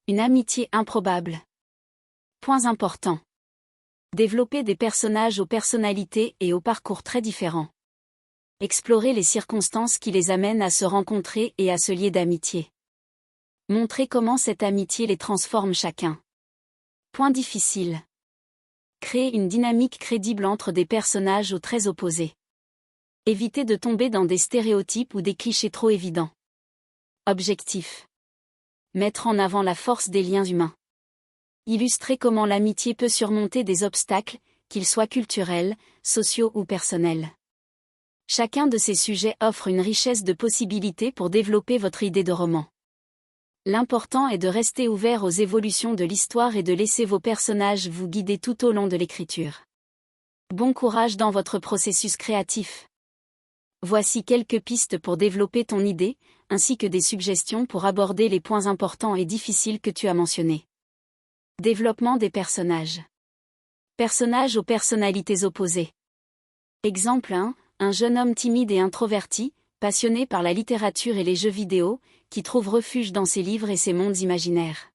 Une amitié improbable. Points importants. Développer des personnages aux personnalités et aux parcours très différents. Explorer les circonstances qui les amènent à se rencontrer et à se lier d'amitié. Montrer comment cette amitié les transforme chacun. Point difficile. Créer une dynamique crédible entre des personnages aux traits opposés. Éviter de tomber dans des stéréotypes ou des clichés trop évidents. Objectif. Mettre en avant la force des liens humains. Illustrer comment l'amitié peut surmonter des obstacles, qu'ils soient culturels, sociaux ou personnels. Chacun de ces sujets offre une richesse de possibilités pour développer votre idée de roman. L'important est de rester ouvert aux évolutions de l'histoire et de laisser vos personnages vous guider tout au long de l'écriture. Bon courage dans votre processus créatif. Voici quelques pistes pour développer ton idée, ainsi que des suggestions pour aborder les points importants et difficiles que tu as mentionnés. Développement des personnages. Personnages aux personnalités opposées. Exemple 1, un jeune homme timide et introverti, passionné par la littérature et les jeux vidéo, qui trouve refuge dans ses livres et ses mondes imaginaires.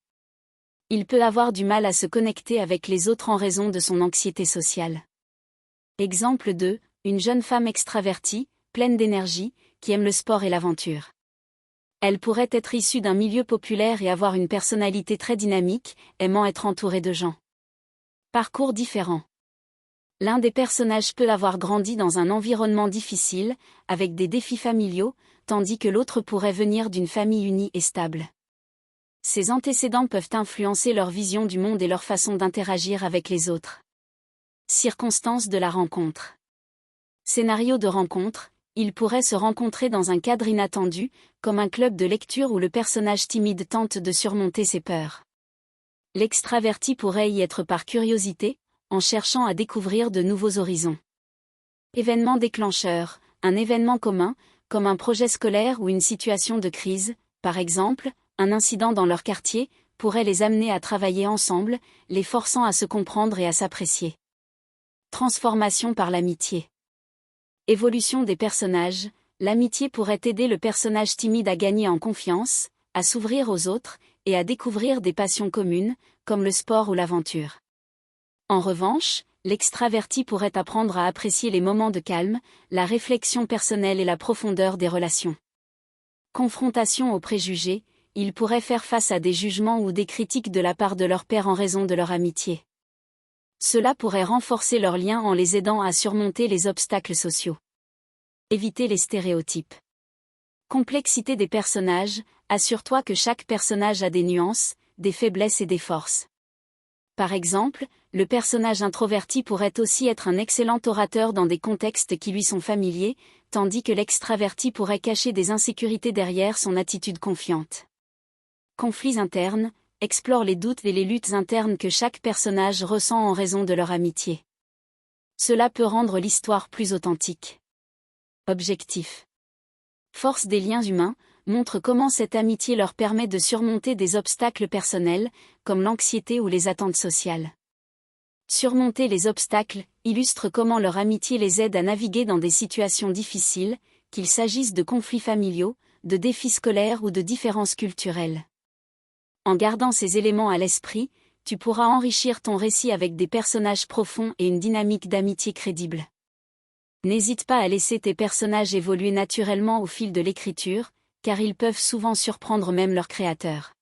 Il peut avoir du mal à se connecter avec les autres en raison de son anxiété sociale. Exemple 2, une jeune femme extravertie, pleine d'énergie, qui aime le sport et l'aventure. Elle pourrait être issue d'un milieu populaire et avoir une personnalité très dynamique, aimant être entourée de gens. Parcours différents. L'un des personnages peut avoir grandi dans un environnement difficile, avec des défis familiaux, tandis que l'autre pourrait venir d'une famille unie et stable. Ces antécédents peuvent influencer leur vision du monde et leur façon d'interagir avec les autres. Circonstances de la rencontre. Scénario de rencontre. Ils pourraient se rencontrer dans un cadre inattendu, comme un club de lecture où le personnage timide tente de surmonter ses peurs. L'extraverti pourrait y être par curiosité, en cherchant à découvrir de nouveaux horizons. Événement déclencheur, un événement commun, comme un projet scolaire ou une situation de crise, par exemple, un incident dans leur quartier, pourrait les amener à travailler ensemble, les forçant à se comprendre et à s'apprécier. Transformation par l'amitié. Évolution des personnages, l'amitié pourrait aider le personnage timide à gagner en confiance, à s'ouvrir aux autres, et à découvrir des passions communes, comme le sport ou l'aventure. En revanche, l'extraverti pourrait apprendre à apprécier les moments de calme, la réflexion personnelle et la profondeur des relations. Confrontation aux préjugés, ils pourraient faire face à des jugements ou des critiques de la part de leur père en raison de leur amitié. Cela pourrait renforcer leurs liens en les aidant à surmonter les obstacles sociaux. Éviter les stéréotypes. Complexité des personnages, assure-toi que chaque personnage a des nuances, des faiblesses et des forces. Par exemple, le personnage introverti pourrait aussi être un excellent orateur dans des contextes qui lui sont familiers, tandis que l'extraverti pourrait cacher des insécurités derrière son attitude confiante. Conflits internes, explore les doutes et les luttes internes que chaque personnage ressent en raison de leur amitié. Cela peut rendre l'histoire plus authentique. Objectif. Force des liens humains, montre comment cette amitié leur permet de surmonter des obstacles personnels, comme l'anxiété ou les attentes sociales. Surmonter les obstacles illustre comment leur amitié les aide à naviguer dans des situations difficiles, qu'il s'agisse de conflits familiaux, de défis scolaires ou de différences culturelles. En gardant ces éléments à l'esprit, tu pourras enrichir ton récit avec des personnages profonds et une dynamique d'amitié crédible. N'hésite pas à laisser tes personnages évoluer naturellement au fil de l'écriture, car ils peuvent souvent surprendre même leur créateur.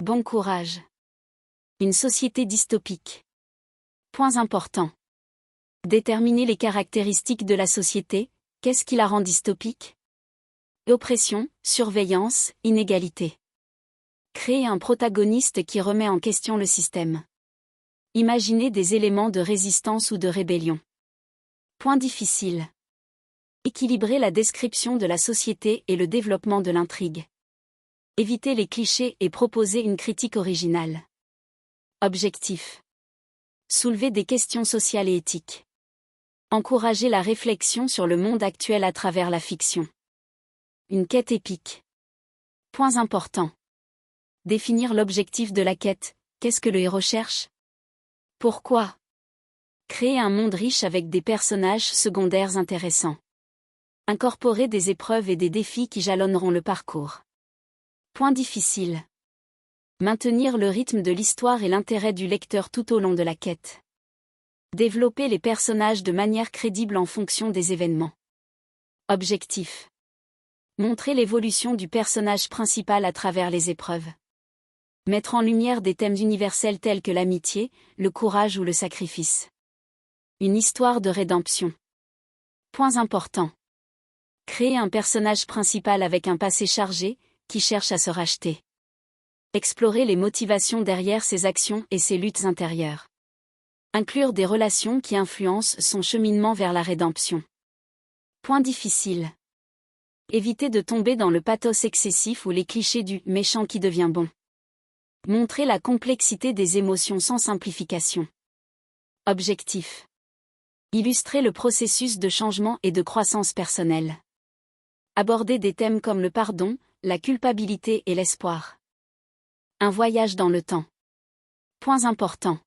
Bon courage. Une société dystopique. Points importants. Déterminer les caractéristiques de la société, qu'est-ce qui la rend dystopique ? Oppression, surveillance, inégalité. Créer un protagoniste qui remet en question le système. Imaginez des éléments de résistance ou de rébellion. Point difficile. Équilibrer la description de la société et le développement de l'intrigue. Éviter les clichés et proposer une critique originale. Objectif. Soulever des questions sociales et éthiques. Encourager la réflexion sur le monde actuel à travers la fiction. Une quête épique. Points importants. Définir l'objectif de la quête, qu'est-ce que le héros cherche ? Pourquoi ? Créer un monde riche avec des personnages secondaires intéressants. Incorporer des épreuves et des défis qui jalonneront le parcours. Point difficile. Maintenir le rythme de l'histoire et l'intérêt du lecteur tout au long de la quête. Développer les personnages de manière crédible en fonction des événements. Objectif. Montrer l'évolution du personnage principal à travers les épreuves. Mettre en lumière des thèmes universels tels que l'amitié, le courage ou le sacrifice. Une histoire de rédemption. Points importants. Créer un personnage principal avec un passé chargé, qui cherche à se racheter. Explorer les motivations derrière ses actions et ses luttes intérieures. Inclure des relations qui influencent son cheminement vers la rédemption. Point difficile. Éviter de tomber dans le pathos excessif ou les clichés du « méchant qui devient bon ». Montrer la complexité des émotions sans simplification. Objectif. Illustrer le processus de changement et de croissance personnelle. Aborder des thèmes comme le pardon, la culpabilité et l'espoir. Un voyage dans le temps. Points importants.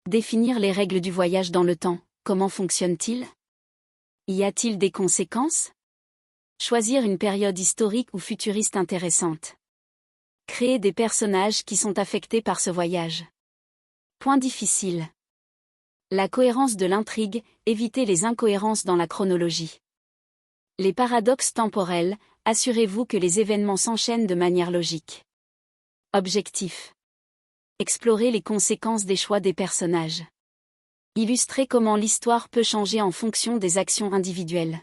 Définir les règles du voyage dans le temps, comment fonctionne-t-il ? Y a-t-il des conséquences ? Choisir une période historique ou futuriste intéressante. Créer des personnages qui sont affectés par ce voyage. Point difficile. La cohérence de l'intrigue, éviter les incohérences dans la chronologie. Les paradoxes temporels, assurez-vous que les événements s'enchaînent de manière logique. Objectif. Explorer les conséquences des choix des personnages. Illustrer comment l'histoire peut changer en fonction des actions individuelles.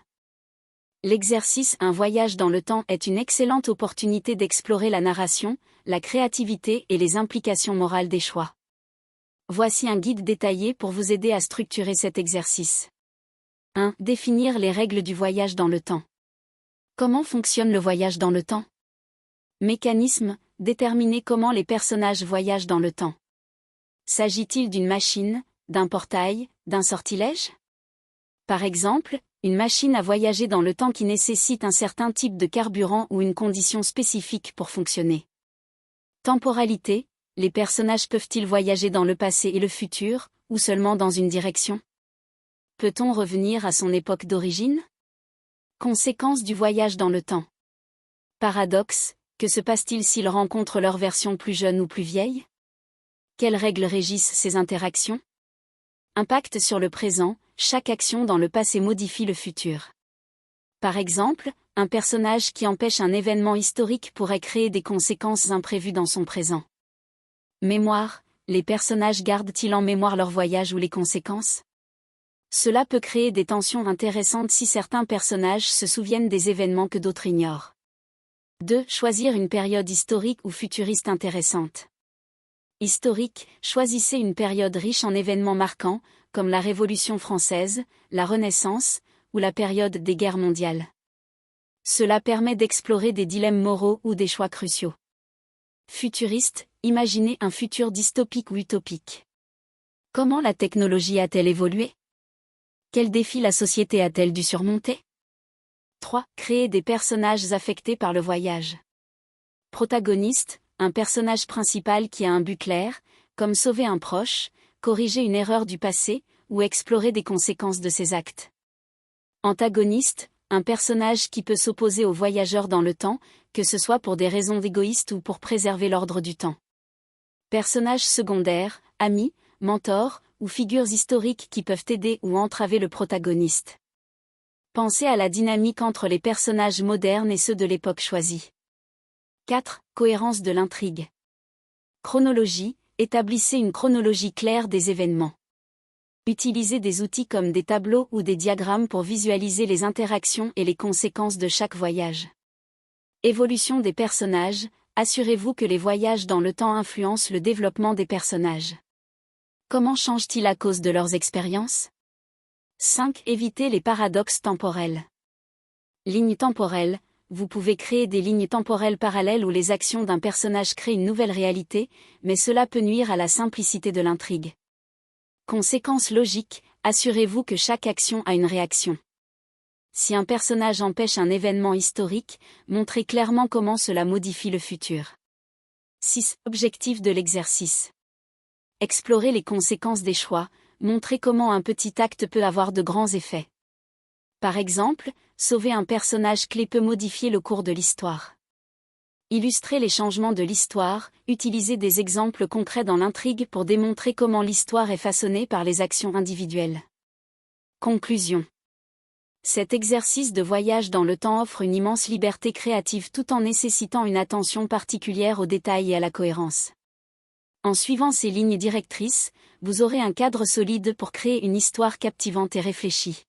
L'exercice Un voyage dans le temps est une excellente opportunité d'explorer la narration, la créativité et les implications morales des choix. Voici un guide détaillé pour vous aider à structurer cet exercice. 1. Définir les règles du voyage dans le temps. Comment fonctionne le voyage dans le temps ? Mécanisme, déterminer comment les personnages voyagent dans le temps. S'agit-il d'une machine, d'un portail, d'un sortilège ? Par exemple, une machine à voyager dans le temps qui nécessite un certain type de carburant ou une condition spécifique pour fonctionner. Temporalité, les personnages peuvent-ils voyager dans le passé et le futur, ou seulement dans une direction ? Peut-on revenir à son époque d'origine ? Conséquences du voyage dans le temps. Paradoxe, que se passe-t-il s'ils rencontrent leur version plus jeune ou plus vieille ? Quelles règles régissent ces interactions ? Impact sur le présent, chaque action dans le passé modifie le futur. Par exemple, un personnage qui empêche un événement historique pourrait créer des conséquences imprévues dans son présent. Mémoire, les personnages gardent-ils en mémoire leur voyage ou les conséquences ? Cela peut créer des tensions intéressantes si certains personnages se souviennent des événements que d'autres ignorent. 2. Choisir une période historique ou futuriste intéressante. Historique, choisissez une période riche en événements marquants, comme la Révolution française, la Renaissance, ou la période des guerres mondiales. Cela permet d'explorer des dilemmes moraux ou des choix cruciaux. Futuriste, imaginez un futur dystopique ou utopique. Comment la technologie a-t-elle évolué ? Quels défis la société a-t-elle dû surmonter ? 3. Créer des personnages affectés par le voyage. Protagoniste, un personnage principal qui a un but clair, comme sauver un proche, corriger une erreur du passé, ou explorer des conséquences de ses actes. Antagoniste, un personnage qui peut s'opposer aux voyageurs dans le temps, que ce soit pour des raisons égoïstes ou pour préserver l'ordre du temps. Personnages secondaires, amis, mentors, ou figures historiques qui peuvent aider ou entraver le protagoniste. Pensez à la dynamique entre les personnages modernes et ceux de l'époque choisie. 4. Cohérence de l'intrigue. Chronologie, établissez une chronologie claire des événements. Utilisez des outils comme des tableaux ou des diagrammes pour visualiser les interactions et les conséquences de chaque voyage. Évolution des personnages, assurez-vous que les voyages dans le temps influencent le développement des personnages. Comment changent-ils à cause de leurs expériences ? 5. Évitez les paradoxes temporels. Lignes temporelles, vous pouvez créer des lignes temporelles parallèles où les actions d'un personnage créent une nouvelle réalité, mais cela peut nuire à la simplicité de l'intrigue. Conséquence logique, assurez-vous que chaque action a une réaction. Si un personnage empêche un événement historique, montrez clairement comment cela modifie le futur. 6. Objectif de l'exercice. Explorez les conséquences des choix, montrez comment un petit acte peut avoir de grands effets. Par exemple, sauver un personnage clé peut modifier le cours de l'histoire. Illustrer les changements de l'histoire, utiliser des exemples concrets dans l'intrigue pour démontrer comment l'histoire est façonnée par les actions individuelles. Conclusion. Cet exercice de voyage dans le temps offre une immense liberté créative tout en nécessitant une attention particulière aux détails et à la cohérence. En suivant ces lignes directrices, vous aurez un cadre solide pour créer une histoire captivante et réfléchie.